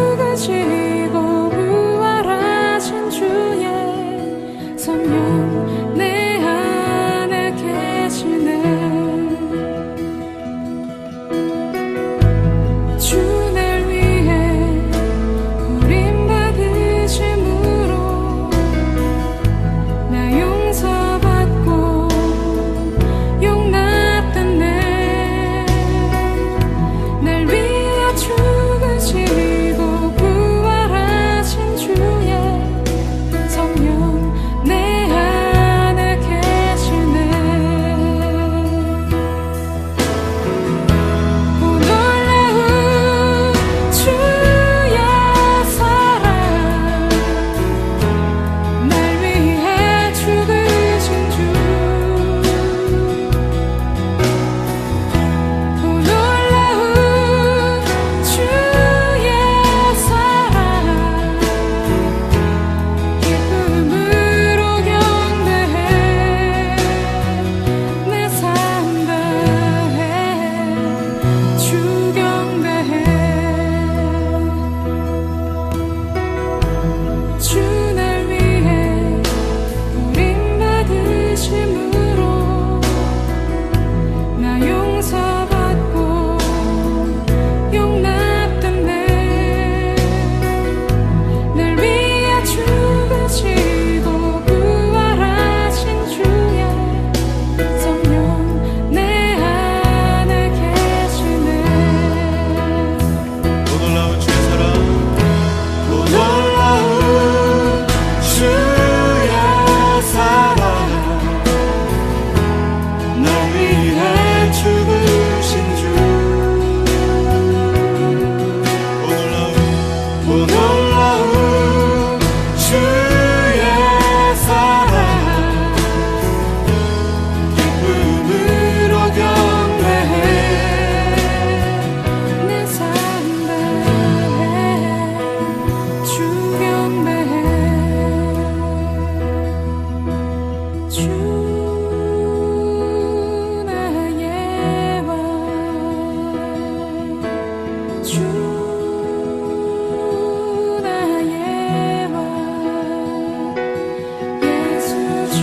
죽으시고 부활하신 주의 성령 내 안에 계시네. 주 날 위해 버림받으심으로 나 용서받고 용납됐네. 날 위해 죽으시고 부활하신 주의 성령 내 안에 계시네. 오 놀라운 주의 사랑, 날 위해 죽으신 주. 오 놀라운 주의 사랑, 기쁨으로 경배해. 내 삶 다해 주 경배해. 주 날 위해 버림받으심으로 나 용서받고 용납됐네. 날 위해 죽으시고 부활하신 주의 성령 내 안에 계시네. 오 놀라운 주의 사랑, 오 놀라운 주의 사랑, 날 위해 죽으신 주. 오 놀라운 주의 사랑, 기쁨으로 경배해. 내 삶 다해 주 경배해. 주 나의 왕, 주 나의 왕, 예수 주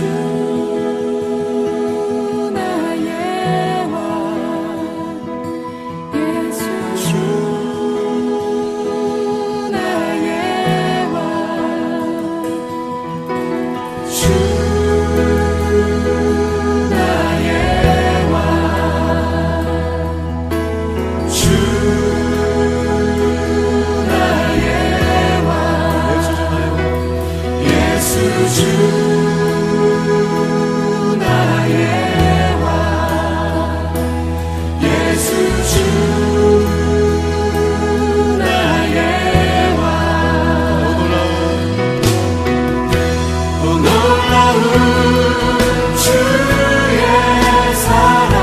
나의 왕, 예수 주 나의 왕, 주 나의 왕, 주 나의 왕, 예수 주 나의 왕, 예수 주 나의 왕. 오 놀라운 주의 사랑,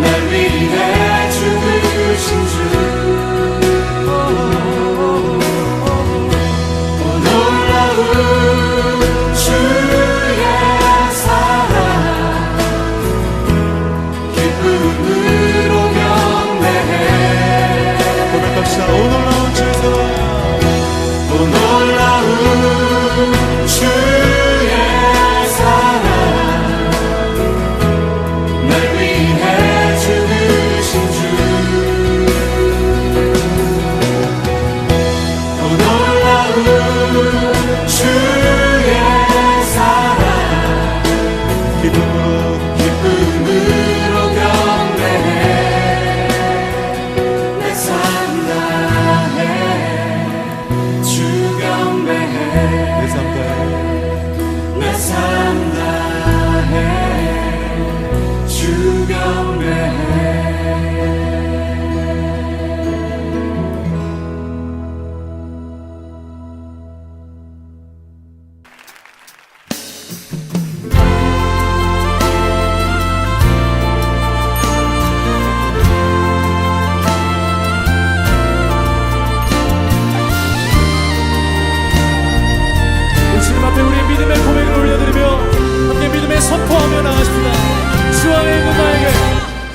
날 위해 죽으신 주. 오 놀라운 주의 사랑, 기쁨으로 경배해. 고백합시다. 오 놀라운 주의 사랑, 오 놀라운 주의 사랑, 날 위해 죽으신 주. 오 놀라운 주의 사랑, 기쁨으로 경배해. 내 삶 다해 주 경배해. 내 삶 다해 주 경배해. 주님 앞에 우리의 믿음의 고백을 올려드리며 함께 믿음의 선포하며 나가십니다. 주 안에 있는 나에게,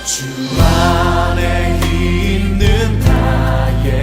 주 안에 있는 나에게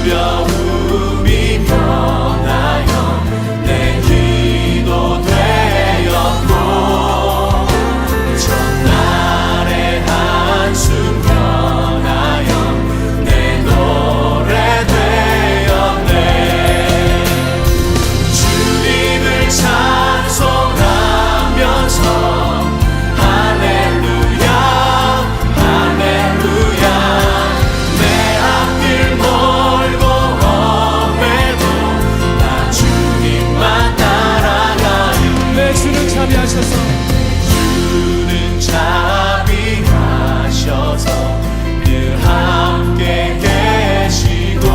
두려움이 변하여 내 기도 되었고 첫날의 한숨 변하여 내 노래 되었네. 주님을 찬송하면서 할렐루야 할렐루야 내 앞길 멀고 험해도 나 주님만 따라가리. 내 주는 자비하셔서 주는 자비하셔서 늘 함께 계시고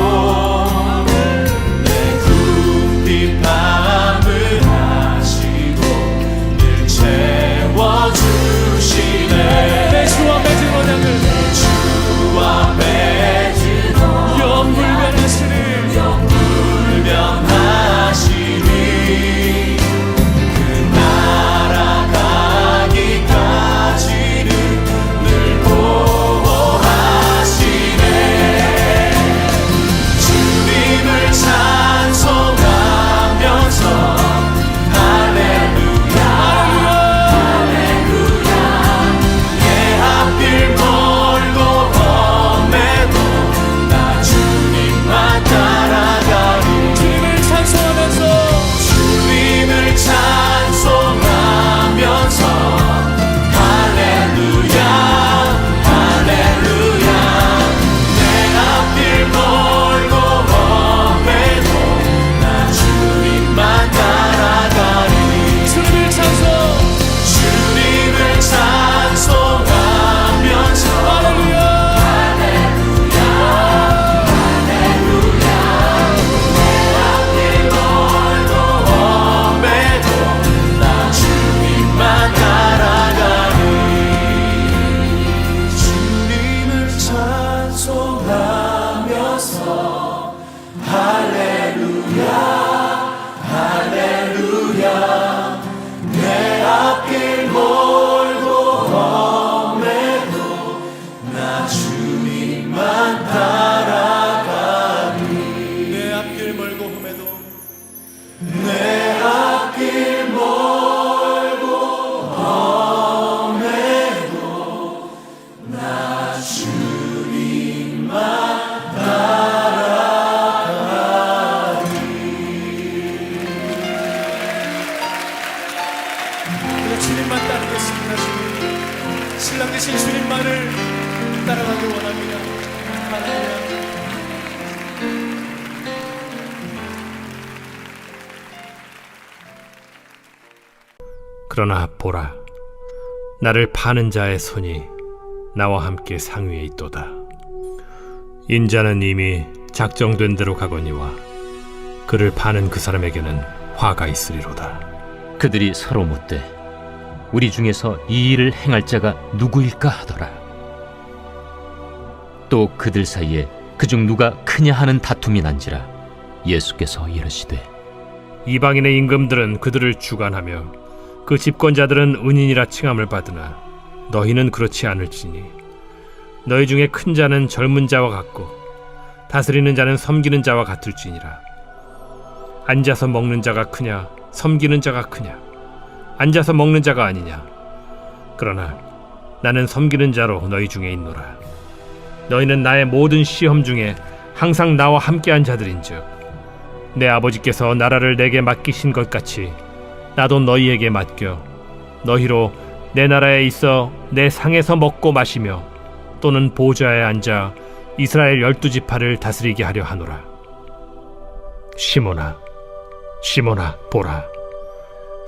내 궁핍 밤을 하시고 늘 채워주시네. 내 주와 맺은 언약을 주와 맺은 영불변하시는 불변하시니 그 날아가기까지는 늘 보호하시네. 주님을 찬송하면서 할렐루야 할렐루야 내 앞길 멀고 험해도 나 주님만 따라가리. 주님을 찬송하면서 주님을 찬송하면서 할렐루야 할렐루야 내 앞길 멀고 험해도 나 주님만 따라가리. 주님을 찬송하면서 할렐루야 험해도 나 주님만 따라가리. 주님을 찬송하면서 할렐루야 할렐루야 내 앞길 멀고 험해도 나 주님만 따라가리. 내 앞길 멀고 험해도 내 앞길 멀고 험해도 나 주님만 따라가리. 우리가 주님만 따르겠습니다. 주님 신랑 되신 주님만을 따라가길 원합니다. 할렐루야. 그러나 보라, 나를 파는 자의 손이 나와 함께 상위에 있도다. 인자는 이미 작정된 대로 가거니와 그를 파는 그 사람에게는 화가 있으리로다. 그들이 서로 묻되 우리 중에서 이 일을 행할 자가 누구일까 하더라. 또 그들 사이에 그중 누가 크냐 하는 다툼이 난지라 예수께서 이르시되 이방인의 임금들은 그들을 주관하며 그 집권자들은 은인이라 칭함을 받으나 너희는 그렇지 않을지니 너희 중에 큰 자는 젊은 자와 같고 다스리는 자는 섬기는 자와 같을지니라. 앉아서 먹는 자가 크냐 섬기는 자가 크냐? 앉아서 먹는 자가 아니냐? 그러나 나는 섬기는 자로 너희 중에 있노라. 너희는 나의 모든 시험 중에 항상 나와 함께한 자들인즉 내 아버지께서 나라를 내게 맡기신 것 같이 나도 너희에게 맡겨 너희로 내 나라에 있어 내 상에서 먹고 마시며 또는 보좌에 앉아 이스라엘 12지파를 다스리게 하려 하노라. 시몬아, 시몬아, 보라,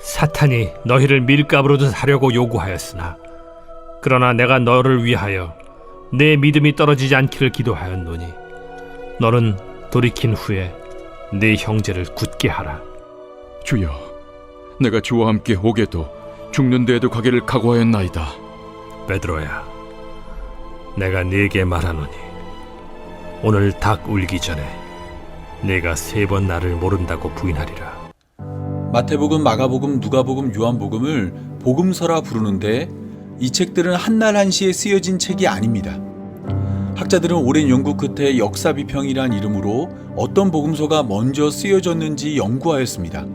사탄이 너희를 밀가루로 사려고 요구하였으나 그러나 내가 너를 위하여 내 믿음이 떨어지지 않기를 기도하였노니 너는 돌이킨 후에 네 형제를 굳게 하라. 주여, 내가 주와 함께 오게도 죽는 데에도 가기를 각오하였나이다. 베드로야, 내가 네게 말하노니 오늘 닭 울기 전에 네가 3번 나를 모른다고 부인하리라. 마태복음, 마가복음, 누가복음, 요한복음을 복음서라 부르는데 이 책들은 한날 한시에 쓰여진 책이 아닙니다. 학자들은 오랜 연구 끝에 역사 비평이란 이름으로 어떤 복음서가 먼저 쓰여졌는지 연구하였습니다.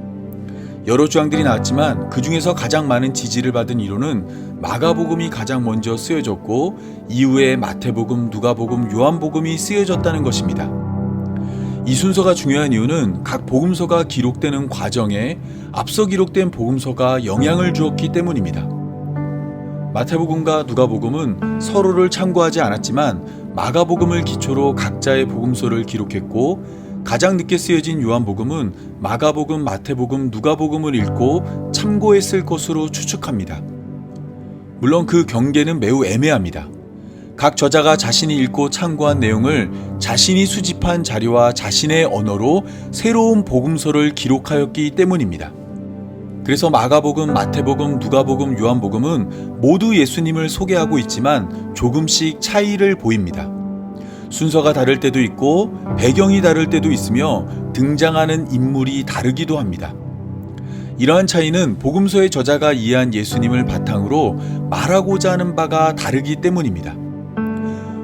여러 주장들이 나왔지만 그 중에서 가장 많은 지지를 받은 이론은 마가복음이 가장 먼저 쓰여졌고 이후에 마태복음, 누가복음, 요한복음이 쓰여졌다는 것입니다. 이 순서가 중요한 이유는 각 복음서가 기록되는 과정에 앞서 기록된 복음서가 영향을 주었기 때문입니다. 마태복음과 누가복음은 서로를 참고하지 않았지만 마가복음을 기초로 각자의 복음서를 기록했고 가장 늦게 쓰여진 요한복음은 마가복음, 마태복음, 누가복음을 읽고 참고했을 것으로 추측합니다. 물론 그 경계는 매우 애매합니다. 각 저자가 자신이 읽고 참고한 내용을 자신이 수집한 자료와 자신의 언어로 새로운 복음서를 기록하였기 때문입니다. 그래서 마가복음, 마태복음, 누가복음, 요한복음은 모두 예수님을 소개하고 있지만 조금씩 차이를 보입니다. 순서가 다를 때도 있고 배경이 다를 때도 있으며 등장하는 인물이 다르기도 합니다. 이러한 차이는 복음서의 저자가 이해한 예수님을 바탕으로 말하고자 하는 바가 다르기 때문입니다.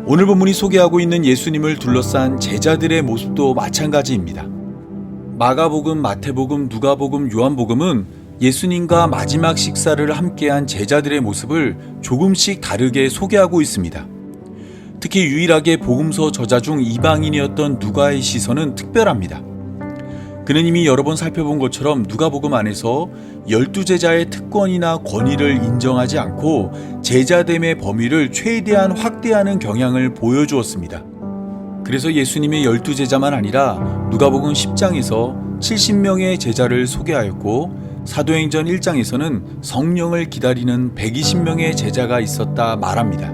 오늘 본문이 소개하고 있는 예수님을 둘러싼 제자들의 모습도 마찬가지입니다. 마가복음, 마태복음, 누가복음, 요한복음은 예수님과 마지막 식사를 함께한 제자들의 모습을 조금씩 다르게 소개하고 있습니다. 특히 유일하게 복음서 저자 중 이방인이었던 누가의 시선은 특별합니다. 그는 이미 여러 번 살펴본 것처럼 누가복음 안에서 12제자의 특권이나 권위를 인정하지 않고 제자됨의 범위를 최대한 확대하는 경향을 보여주었습니다. 그래서 예수님의 12제자만 아니라 누가복음 10장에서 70명의 제자를 소개하였고 사도행전 1장에서는 성령을 기다리는 120명의 제자가 있었다 말합니다.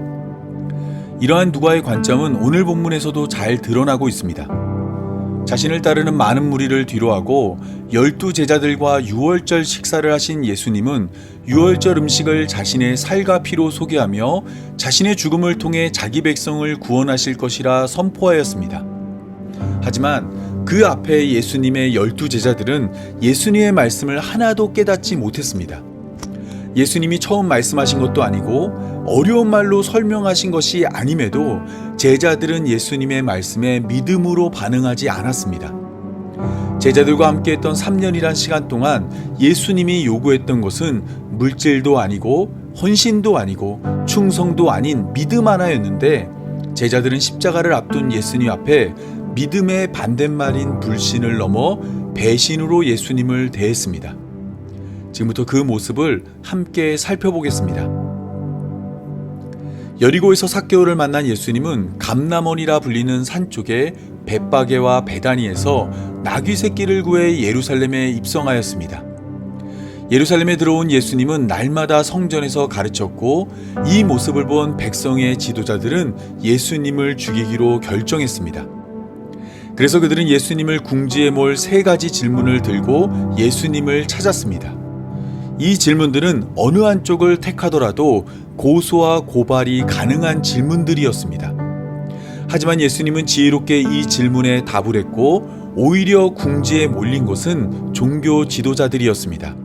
이러한 누가의 관점은 오늘 본문에서도 잘 드러나고 있습니다. 자신을 따르는 많은 무리를 뒤로하고 12제자들과 유월절 식사를 하신 예수님은 유월절 음식을 자신의 살과 피로 소개하며 자신의 죽음을 통해 자기 백성을 구원하실 것이라 선포하였습니다. 하지만 그 앞에 예수님의 12제자들은 예수님의 말씀을 하나도 깨닫지 못했습니다. 예수님이 처음 말씀하신 것도 아니고 어려운 말로 설명하신 것이 아님에도 제자들은 예수님의 말씀에 믿음으로 반응하지 않았습니다. 제자들과 함께했던 3년이란 시간 동안 예수님이 요구했던 것은 물질도 아니고 헌신도 아니고 충성도 아닌 믿음 하나였는데 제자들은 십자가를 앞둔 예수님 앞에 믿음의 반대말인 불신을 넘어 배신으로 예수님을 대했습니다. 지금부터 그 모습을 함께 살펴보겠습니다. 여리고에서 삭개오를 만난 예수님은 감람원이라 불리는 산 쪽에 벳바게와 베다니에서 나귀 새끼를 구해 예루살렘에 입성하였습니다. 예루살렘에 들어온 예수님은 날마다 성전에서 가르쳤고 이 모습을 본 백성의 지도자들은 예수님을 죽이기로 결정했습니다. 그래서 그들은 예수님을 궁지에 몰 3가지 질문을 들고 예수님을 찾았습니다. 이 질문들은 어느 한쪽을 택하더라도 고소와 고발이 가능한 질문들이었습니다. 하지만 예수님은 지혜롭게 이 질문에 답을 했고 오히려 궁지에 몰린 것은 종교 지도자들이었습니다.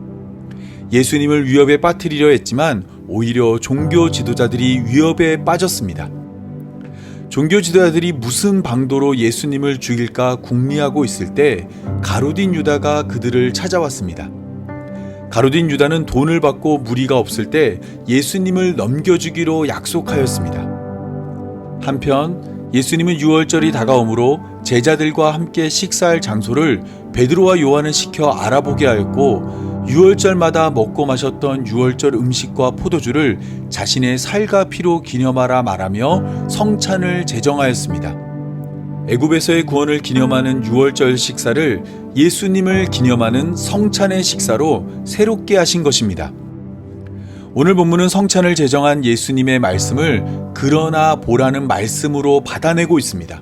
예수님을 위협에 빠뜨리려 했지만 오히려 종교 지도자들이 위협에 빠졌습니다. 종교 지도자들이 무슨 방도로 예수님을 죽일까 궁리하고 있을 때 가룟 유다가 그들을 찾아왔습니다. 가룟 유다는 돈을 받고 무리가 없을 때 예수님을 넘겨주기로 약속하였습니다. 한편 예수님은 유월절이 다가오므로 제자들과 함께 식사할 장소를 베드로와 요한을 시켜 알아보게 하였고 유월절마다 먹고 마셨던 유월절 음식과 포도주를 자신의 살과 피로 기념하라 말하며 성찬을 제정하였습니다. 애굽에서의 구원을 기념하는 유월절 식사를 예수님을 기념하는 성찬의 식사로 새롭게 하신 것입니다. 오늘 본문은 성찬을 제정한 예수님의 말씀을 그러나 보라는 말씀으로 받아내고 있습니다.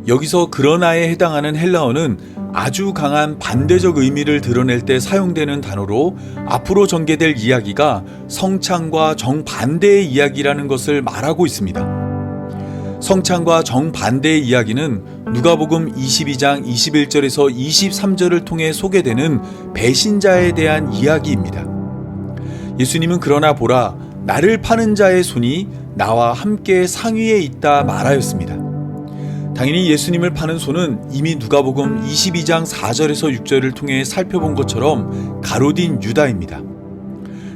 여기서 그러나에 해당하는 헬라어는 아주 강한 반대적 의미를 드러낼 때 사용되는 단어로 앞으로 전개될 이야기가 성찬과 정반대의 이야기라는 것을 말하고 있습니다. 성찬과 정반대의 이야기는 누가복음 22장 21절에서 23절을 통해 소개되는 배신자에 대한 이야기입니다. 예수님은 그러나 보라, 나를 파는 자의 손이 나와 함께 상위에 있다 말하였습니다. 당연히 예수님을 파는 손은 이미 누가복음 22장 4절에서 6절을 통해 살펴본 것처럼 가롯인 유다입니다.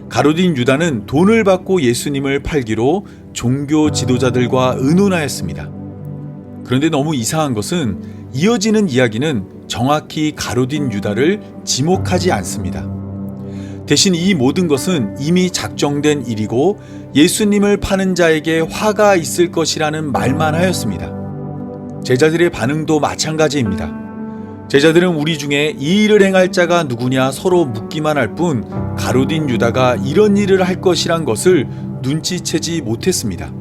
가롯인 유다는 돈을 받고 예수님을 팔기로 종교 지도자들과 의논하였습니다. 그런데 너무 이상한 것은 이어지는 이야기는 정확히 가롯인 유다를 지목하지 않습니다. 대신 이 모든 것은 이미 작정된 일이고 예수님을 파는 자에게 화가 있을 것이라는 말만 하였습니다. 제자들의 반응도 마찬가지입니다. 제자들은 우리 중에 이 일을 행할 자가 누구냐 서로 묻기만 할 뿐 가롯인 유다가 이런 일을 할 것이란 것을 눈치채지 못했습니다.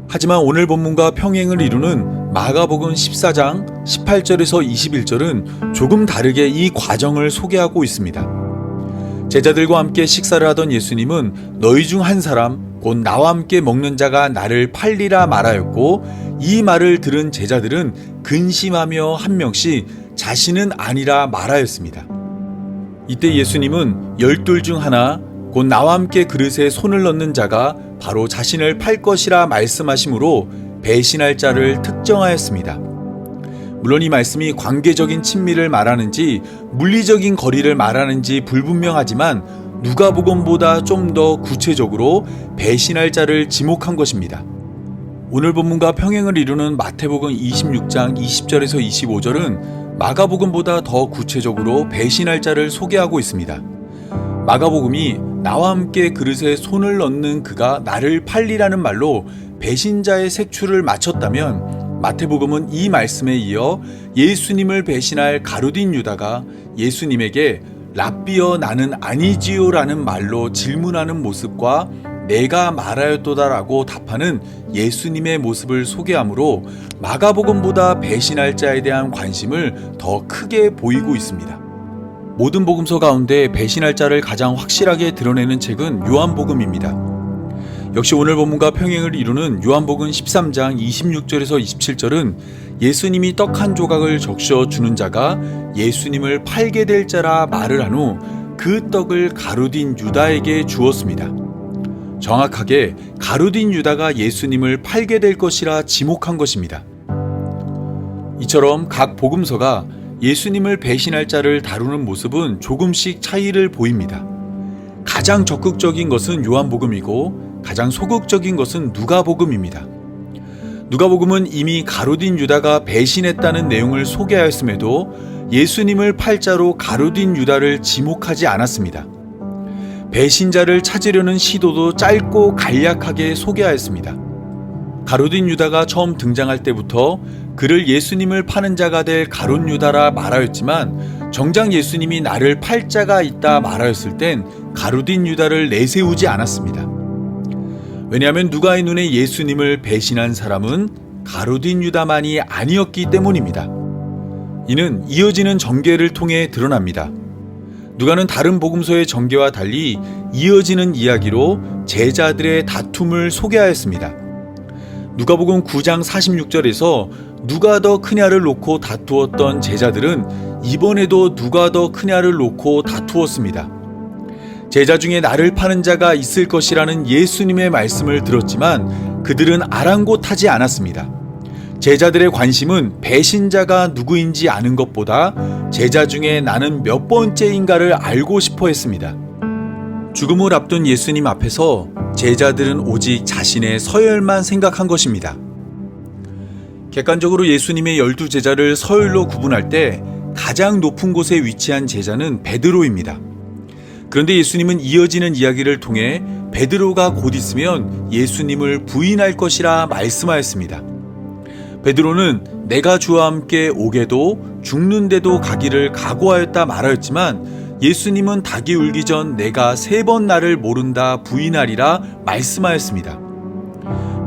하지만 오늘 본문과 평행을 이루는 마가복음 14장 18절에서 21절은 조금 다르게 이 과정을 소개하고 있습니다. 제자들과 함께 식사를 하던 예수님은 너희 중 한 사람 곧 나와 함께 먹는 자가 나를 팔리라 말하였고 이 말을 들은 제자들은 근심하며 한 명씩 자신은 아니라 말하였습니다. 이때 예수님은 12 중 하나 곧 나와 함께 그릇에 손을 넣는 자가 바로 자신을 팔 것이라 말씀하심으로 배신할 자를 특정하였습니다. 물론 이 말씀이 관계적인 친밀을 말하는지 물리적인 거리를 말하는지 불분명하지만 누가복음보다 좀 더 구체적으로 배신할 자를 지목한 것입니다. 오늘 본문과 평행을 이루는 마태복음 26장 20절에서 25절은 마가복음보다 더 구체적으로 배신할 자를 소개하고 있습니다. 마가복음이 나와 함께 그릇에 손을 넣는 그가 나를 팔리라는 말로 배신자의 색출을 맞췄다면 마태복음은 이 말씀에 이어 예수님을 배신할 가룟 유다가 예수님에게 랍비여 나는 아니지요 라는 말로 질문하는 모습과 내가 말하였도다라고 답하는 예수님의 모습을 소개하므로 마가복음보다 배신할 자에 대한 관심을 더 크게 보이고 있습니다. 모든 복음서 가운데 배신할 자를 가장 확실하게 드러내는 책은 요한복음입니다. 역시 오늘 본문과 평행을 이루는 요한복음 13장 26절에서 27절은 예수님이 떡 한 조각을 적셔 주는 자가 예수님을 팔게 될 자라 말을 한 후 그 떡을 가룟 유다에게 주었습니다. 정확하게 가룟 유다가 예수님을 팔게 될 것이라 지목한 것입니다. 이처럼 각 복음서가 예수님을 배신할 자를 다루는 모습은 조금씩 차이를 보입니다. 가장 적극적인 것은 요한복음이고 가장 소극적인 것은 누가복음입니다. 누가복음은 이미 가룟 유다가 배신했다는 내용을 소개하였음에도 예수님을 팔 자로 가룟 유다를 지목하지 않았습니다. 배신자를 찾으려는 시도도 짧고 간략하게 소개하였습니다. 가룟 유다가 처음 등장할 때부터 그를 예수님을 파는 자가 될 가룟 유다라 말하였지만 정작 예수님이 나를 팔 자가 있다 말하였을 땐 가룟 유다를 내세우지 않았습니다. 왜냐하면 누가의 눈에 예수님을 배신한 사람은 가룟 유다만이 아니었기 때문입니다. 이는 이어지는 전개를 통해 드러납니다. 누가는 다른 복음서의 전개와 달리 이어지는 이야기로 제자들의 다툼을 소개하였습니다. 누가복음 9장 46절에서 누가 더 크냐를 놓고 다투었던 제자들은 이번에도 누가 더 크냐를 놓고 다투었습니다. 제자 중에 나를 파는 자가 있을 것이라는 예수님의 말씀을 들었지만 그들은 아랑곳하지 않았습니다. 제자들의 관심은 배신자가 누구인지 아는 것보다 제자 중에 나는 몇 번째인가를 알고 싶어 했습니다. 죽음을 앞둔 예수님 앞에서 제자들은 오직 자신의 서열만 생각한 것입니다. 객관적으로 예수님의 12제자를 서열로 구분할 때 가장 높은 곳에 위치한 제자는 베드로입니다. 그런데 예수님은 이어지는 이야기를 통해 베드로가 곧 있으면 예수님을 부인할 것이라 말씀하였습니다. 베드로는 내가 주와 함께 오게도 죽는데도 가기를 각오하였다 말하였지만 예수님은 닭이 울기 전 내가 3번 나를 모른다 부인하리라 말씀하였습니다.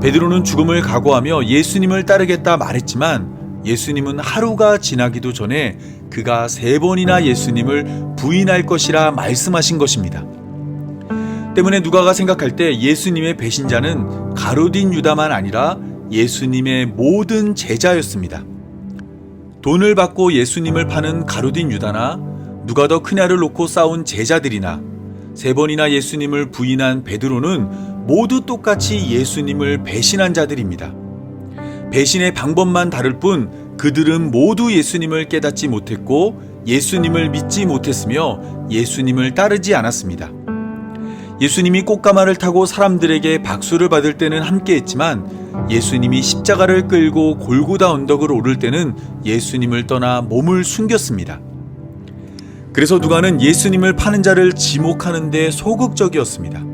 베드로는 죽음을 각오하며 예수님을 따르겠다 말했지만 예수님은 하루가 지나기도 전에 그가 3번이나 예수님을 부인할 것이라 말씀하신 것입니다. 때문에 누가가 생각할 때 예수님의 배신자는 가룟 유다만 아니라 예수님의 모든 제자였습니다. 돈을 받고 예수님을 파는 가룟 유다나 누가 더 크냐를 놓고 싸운 제자들이나 3번이나 예수님을 부인한 베드로는 모두 똑같이 예수님을 배신한 자들입니다. 배신의 방법만 다를 뿐 그들은 모두 예수님을 깨닫지 못했고 예수님을 믿지 못했으며 예수님을 따르지 않았습니다. 예수님이 꽃가마를 타고 사람들에게 박수를 받을 때는 함께 했지만 예수님이 십자가를 끌고 골고다 언덕을 오를 때는 예수님을 떠나 몸을 숨겼습니다. 그래서 누가는 예수님을 파는 자를 지목하는 데 소극적이었습니다.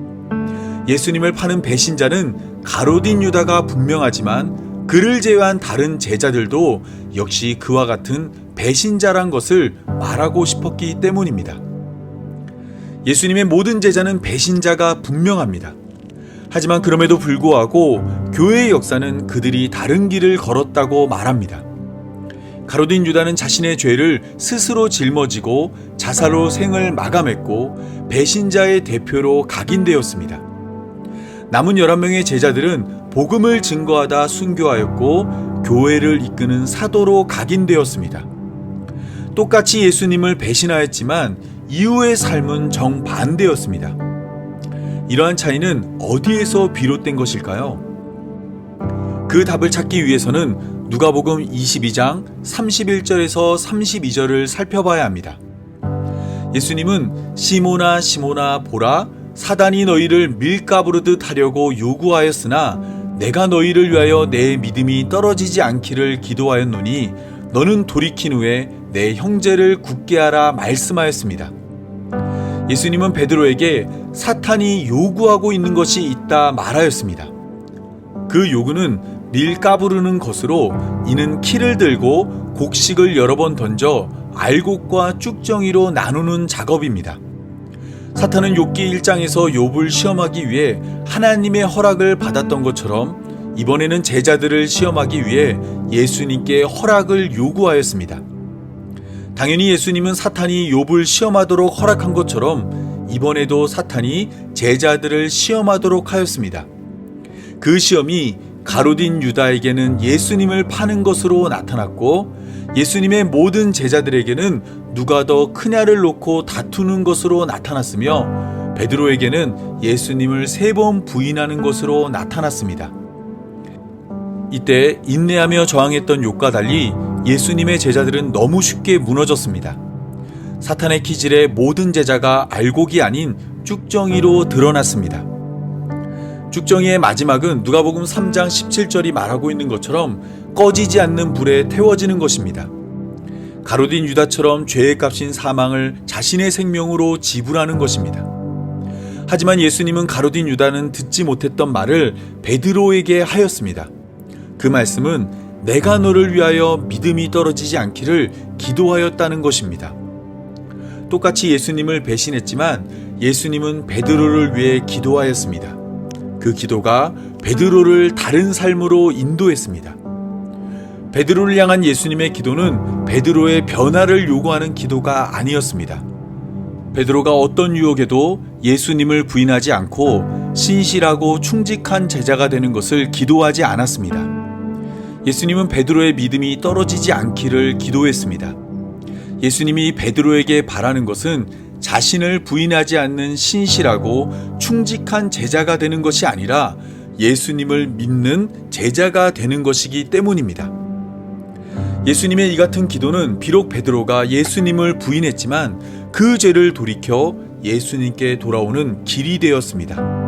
예수님을 파는 배신자는 가롯인 유다가 분명하지만 그를 제외한 다른 제자들도 역시 그와 같은 배신자란 것을 말하고 싶었기 때문입니다. 예수님의 모든 제자는 배신자가 분명합니다. 하지만 그럼에도 불구하고 교회의 역사는 그들이 다른 길을 걸었다고 말합니다. 가롯인 유다는 자신의 죄를 스스로 짊어지고 자살로 생을 마감했고 배신자의 대표로 각인되었습니다. 남은 11명의 제자들은 복음을 증거하다 순교하였고 교회를 이끄는 사도로 각인되었습니다. 똑같이 예수님을 배신하였지만 이후의 삶은 정반대였습니다. 이러한 차이는 어디에서 비롯된 것일까요? 그 답을 찾기 위해서는 누가복음 22장 31절에서 32절을 살펴봐야 합니다. 예수님은 시몬아 시몬아 보라 사단이 너희를 밀가부르듯 하려고 요구하였으나 내가 너희를 위하여 내 믿음이 떨어지지 않기를 기도하였노니 너는 돌이킨 후에 내 형제를 굳게 하라 말씀하였습니다. 예수님은 베드로에게 사탄이 요구하고 있는 것이 있다 말하였습니다. 그 요구는 밀가부르는 것으로 이는 키를 들고 곡식을 여러 번 던져 알곡과 쭉정이로 나누는 작업입니다. 사탄은 욥기 1장에서 욥을 시험하기 위해 하나님의 허락을 받았던 것처럼 이번에는 제자들을 시험하기 위해 예수님께 허락을 요구하였습니다. 당연히 예수님은 사탄이 욥을 시험하도록 허락한 것처럼 이번에도 사탄이 제자들을 시험하도록 하였습니다. 그 시험이 가롯인 유다에게는 예수님을 파는 것으로 나타났고 예수님의 모든 제자들에게는 누가 더 크냐를 놓고 다투는 것으로 나타났으며 베드로에게는 예수님을 3번 부인하는 것으로 나타났습니다. 이때 인내하며 저항했던 욥과 달리 예수님의 제자들은 너무 쉽게 무너졌습니다. 사탄의 기질에 모든 제자가 알곡이 아닌 쭉정이로 드러났습니다. 쭉정이의 마지막은 누가복음 3장 17절이 말하고 있는 것처럼 꺼지지 않는 불에 태워지는 것입니다. 가롯인 유다처럼 죄의 값인 사망을 자신의 생명으로 지불하는 것입니다. 하지만 예수님은 가롯인 유다는 듣지 못했던 말을 베드로에게 하였습니다. 그 말씀은 내가 너를 위하여 믿음이 떨어지지 않기를 기도하였다는 것입니다. 똑같이 예수님을 배신했지만 예수님은 베드로를 위해 기도하였습니다. 그 기도가 베드로를 다른 삶으로 인도했습니다. 베드로를 향한 예수님의 기도는 베드로의 변화를 요구하는 기도가 아니었습니다. 베드로가 어떤 유혹에도 예수님을 부인하지 않고 신실하고 충직한 제자가 되는 것을 기도하지 않았습니다. 예수님은 베드로의 믿음이 떨어지지 않기를 기도했습니다. 예수님이 베드로에게 바라는 것은 자신을 부인하지 않는 신실하고 충직한 제자가 되는 것이 아니라 예수님을 믿는 제자가 되는 것이기 때문입니다. 예수님의 이 같은 기도는 비록 베드로가 예수님을 부인했지만 그 죄를 돌이켜 예수님께 돌아오는 길이 되었습니다.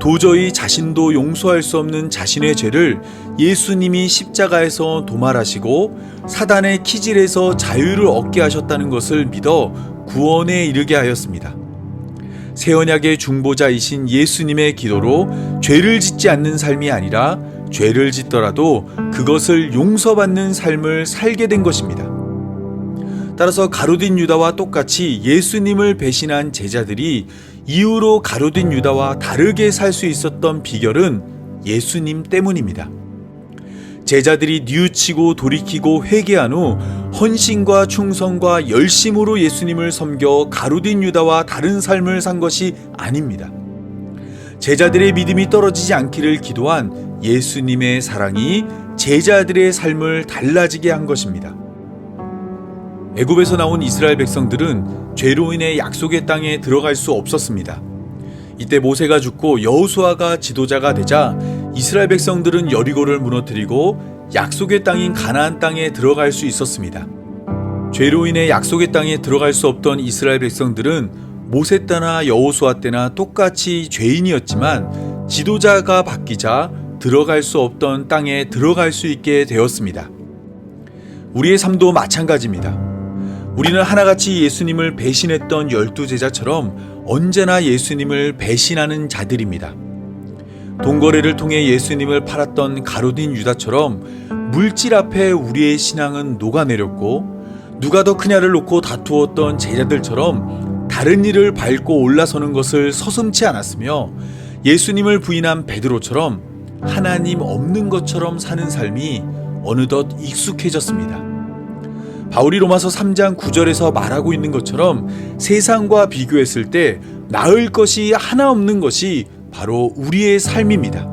도저히 자신도 용서할 수 없는 자신의 죄를 예수님이 십자가에서 도말하시고 사단의 키질에서 자유를 얻게 하셨다는 것을 믿어 구원에 이르게 하였습니다. 새 언약의 중보자이신 예수님의 기도로 죄를 짓지 않는 삶이 아니라 죄를 짓더라도 그것을 용서받는 삶을 살게 된 것입니다. 따라서 가롯인 유다와 똑같이 예수님을 배신한 제자들이 이후로 가롯인 유다와 다르게 살 수 있었던 비결은 예수님 때문입니다. 제자들이 뉘우치고 돌이키고 회개한 후 헌신과 충성과 열심으로 예수님을 섬겨 가롯인 유다와 다른 삶을 산 것이 아닙니다. 제자들의 믿음이 떨어지지 않기를 기도한 예수님의 사랑이 제자들의 삶을 달라지게 한 것입니다. 애굽에서 나온 이스라엘 백성들은 죄로 인해 약속의 땅에 들어갈 수 없었습니다. 이때 모세가 죽고 여호수아가 지도자가 되자 이스라엘 백성들은 여리고를 무너뜨리고 약속의 땅인 가나안 땅에 들어갈 수 있었습니다. 죄로 인해 약속의 땅에 들어갈 수 없던 이스라엘 백성들은 모세 때나 여호수아 때나 똑같이 죄인이었지만 지도자가 바뀌자 들어갈 수 없던 땅에 들어갈 수 있게 되었습니다. 우리의 삶도 마찬가지입니다. 우리는 하나같이 예수님을 배신했던 12제자처럼 언제나 예수님을 배신하는 자들입니다. 돈거래를 통해 예수님을 팔았던 가룟 유다처럼 물질 앞에 우리의 신앙은 녹아내렸고, 누가 더 크냐를 놓고 다투었던 제자들처럼 다른 일을 밟고 올라서는 것을 서슴지 않았으며, 예수님을 부인한 베드로처럼 하나님 없는 것처럼 사는 삶이 어느덧 익숙해졌습니다. 바울이 로마서 3장 9절에서 말하고 있는 것처럼 세상과 비교했을 때 나을 것이 하나 없는 것이 바로 우리의 삶입니다.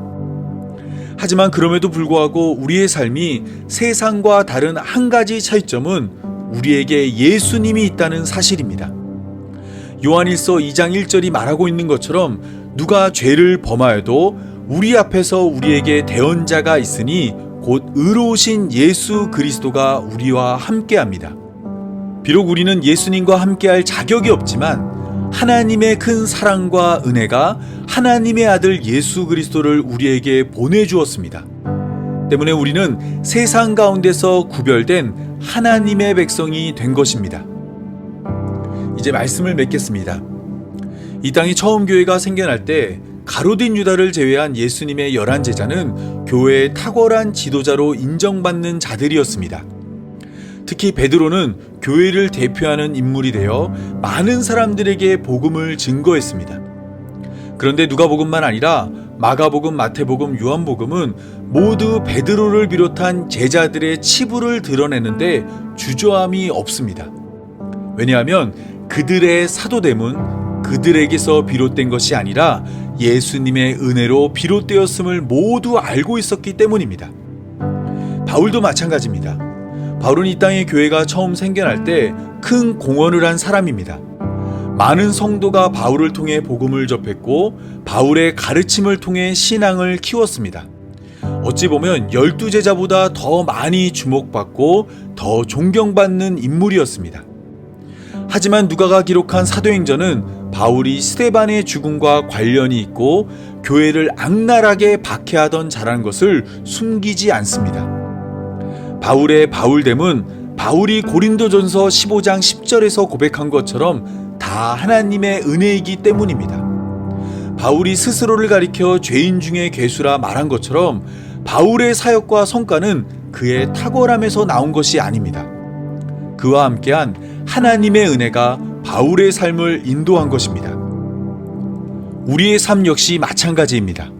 하지만 그럼에도 불구하고 우리의 삶이 세상과 다른 한 가지 차이점은 우리에게 예수님이 있다는 사실입니다. 요한일서 2장 1절이 말하고 있는 것처럼 누가 죄를 범하여도 우리 앞에서 우리에게 대언자가 있으니 곧 의로우신 예수 그리스도가 우리와 함께합니다. 비록 우리는 예수님과 함께할 자격이 없지만 하나님의 큰 사랑과 은혜가 하나님의 아들 예수 그리스도를 우리에게 보내주었습니다. 때문에 우리는 세상 가운데서 구별된 하나님의 백성이 된 것입니다. 이제 말씀을 맺겠습니다. 이 땅에 처음 교회가 생겨날 때 가룟 유다를 제외한 예수님의 11제자는 교회의 탁월한 지도자로 인정받는 자들이었습니다. 특히 베드로는 교회를 대표하는 인물이 되어 많은 사람들에게 복음을 증거했습니다. 그런데 누가복음만 아니라 마가복음, 마태복음, 요한복음은 모두 베드로를 비롯한 제자들의 치부를 드러내는데 주저함이 없습니다. 왜냐하면 그들의 사도됨은 그들에게서 비롯된 것이 아니라 예수님의 은혜로 비롯되었음을 모두 알고 있었기 때문입니다. 바울도 마찬가지입니다. 바울은 이 땅의 교회가 처음 생겨날 때 큰 공헌을 한 사람입니다. 많은 성도가 바울을 통해 복음을 접했고 바울의 가르침을 통해 신앙을 키웠습니다. 어찌 보면 12제자보다 더 많이 주목받고 더 존경받는 인물이었습니다. 하지만 누가가 기록한 사도행전은 바울이 스데반의 죽음과 관련이 있고 교회를 악랄하게 박해하던 자라는 것을 숨기지 않습니다. 바울의 바울됨은 바울이 고린도전서 15장 10절에서 고백한 것처럼 다 하나님의 은혜이기 때문입니다. 바울이 스스로를 가리켜 죄인 중에 괴수라 말한 것처럼 바울의 사역과 성과는 그의 탁월함에서 나온 것이 아닙니다. 그와 함께한 하나님의 은혜가 바울의 삶을 인도한 것입니다. 우리의 삶 역시 마찬가지입니다.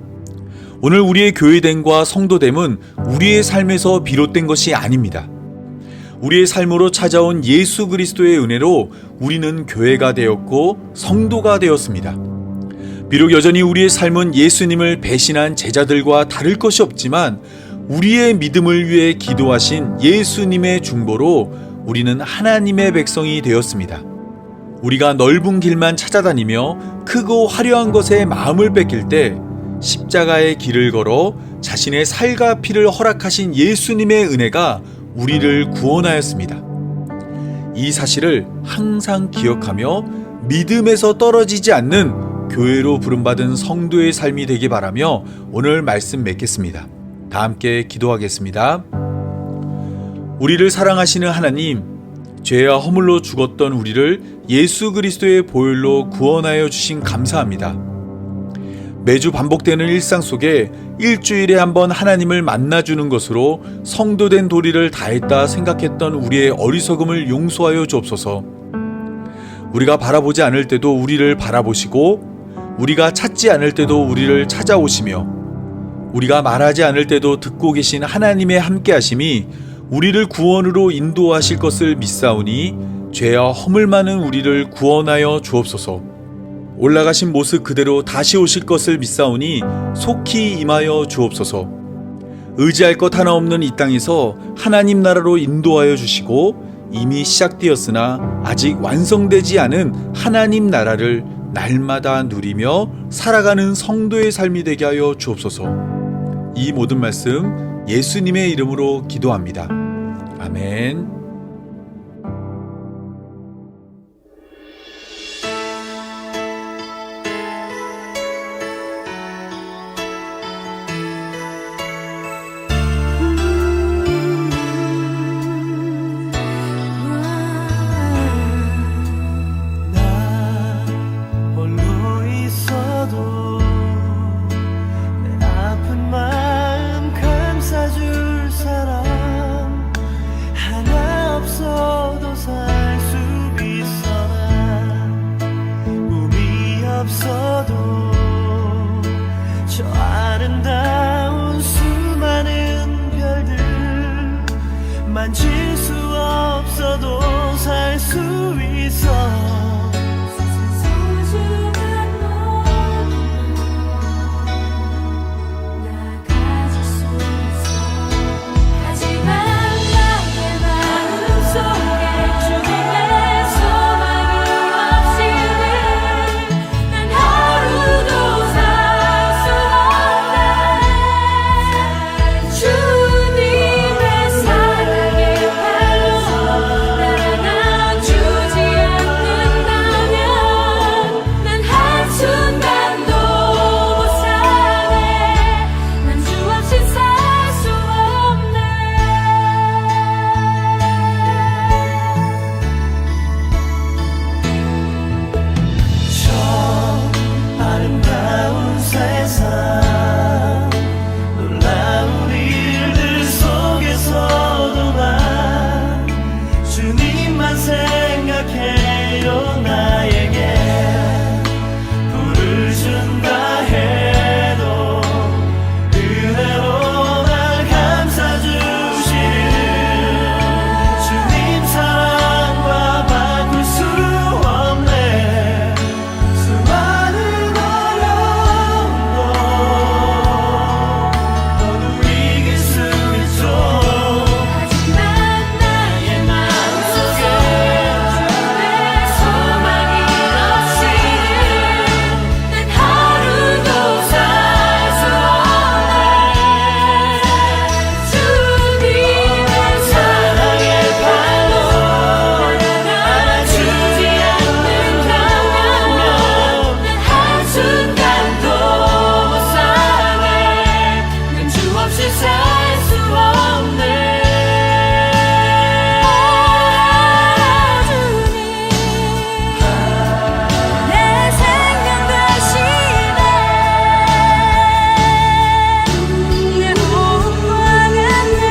오늘 우리의 교회됨과 성도됨은 우리의 삶에서 비롯된 것이 아닙니다. 우리의 삶으로 찾아온 예수 그리스도의 은혜로 우리는 교회가 되었고 성도가 되었습니다. 비록 여전히 우리의 삶은 예수님을 배신한 제자들과 다를 것이 없지만 우리의 믿음을 위해 기도하신 예수님의 중보로 우리는 하나님의 백성이 되었습니다. 우리가 넓은 길만 찾아다니며 크고 화려한 것에 마음을 뺏길 때 십자가의 길을 걸어 자신의 살과 피를 허락하신 예수님의 은혜가 우리를 구원하였습니다. 이 사실을 항상 기억하며 믿음에서 떨어지지 않는 교회로 부름받은 성도의 삶이 되기 바라며 오늘 말씀 맺겠습니다. 다 함께 기도하겠습니다. 우리를 사랑하시는 하나님, 죄와 허물로 죽었던 우리를 예수 그리스도의 보혈로 구원하여 주신 감사합니다. 매주 반복되는 일상 속에 일주일에 한 번 하나님을 만나주는 것으로 성도된 도리를 다했다 생각했던 우리의 어리석음을 용서하여 주옵소서. 우리가 바라보지 않을 때도 우리를 바라보시고 우리가 찾지 않을 때도 우리를 찾아오시며 우리가 말하지 않을 때도 듣고 계신 하나님의 함께하심이 우리를 구원으로 인도하실 것을 믿사오니 죄와 허물 많은 우리를 구원하여 주옵소서. 올라가신 모습 그대로 다시 오실 것을 믿사오니 속히 임하여 주옵소서. 의지할 것 하나 없는 이 땅에서 하나님 나라로 인도하여 주시고 이미 시작되었으나 아직 완성되지 않은 하나님 나라를 날마다 누리며 살아가는 성도의 삶이 되게 하여 주옵소서. 이 모든 말씀 예수님의 이름으로 기도합니다. 아멘. 나 홀로 있어도 내 아픈 마음 감싸줄 사람 하나 없어도 살 수 있어. 난 꿈이 없어도 저 아름다운 수많은 별들 만질 수 없어도 살 수 있어. 소중한 너를 나 가질 수 있어. 하지만 나의 마음속에 주님의 소망이 없이는 난 하루도 살 수 없네. 주님의 사랑의 팔로 나를 안아주지 않는다면 난 한순간도 못 사네. 난 주 없이 살 수 없네. 저 아름다운 세상 놀라운 일들 속에서도 난 주님만 생각해요. 나에게 불을 준다 해도 은혜로 날 감싸주시는 주님 사랑과 바꿀 수 없네. 수많은 어려움도 모두 이길 수 있죠. 하지만 나의 마음속에 주님의 소망이 없이는 난 하루도 살 수 없네. 주님의 사랑의 팔로 나를 안아주지 않는다면 난 한순간도 못 사네. 난 주 없이 살 수 없네. 주님 내 생각 대신에 내 호흡과 같네.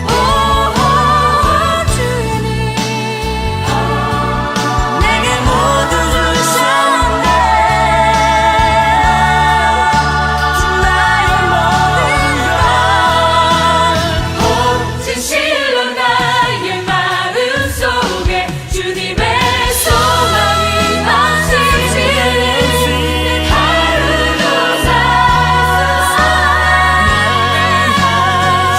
오 주님 내게 모두 주셨네. 주 나의 모든 것 진실로 나의 마음속에 주님의 소망이 없이는 난 하루도 살 수 없네.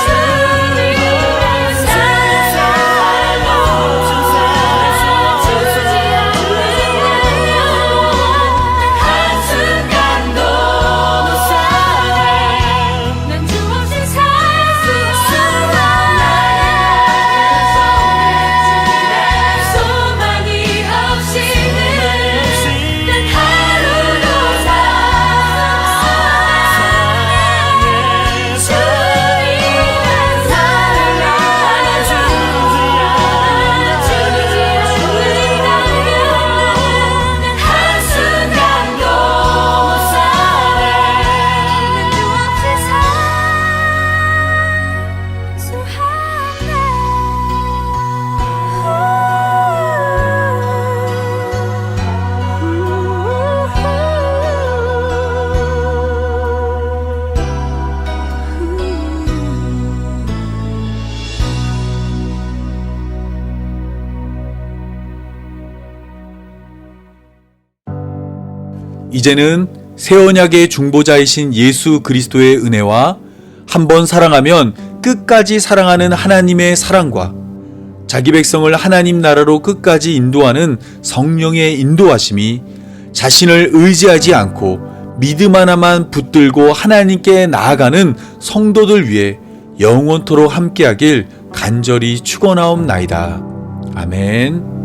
주님의 사랑을 주지 않는다면 난 한순간도 못 사네. 난 주 없이 살 수 없네. 주님의 소망이 없이는 난 하루도 살 수 없네. 주님의 사랑을 주지 않는다면 난 한순간도 못 사네. 난 주 없이 살 수 이제는 새 언약의 중보자이신 예수 그리스도의 은혜와 한 번 사랑하면 끝까지 사랑하는 하나님의 사랑과 자기 백성을 하나님 나라로 끝까지 인도하는 성령의 인도하심이 자신을 의지하지 않고 믿음 하나만 붙들고 하나님께 나아가는 성도들 위해 영원토록 함께하길 간절히 축원하옵나이다. 아멘.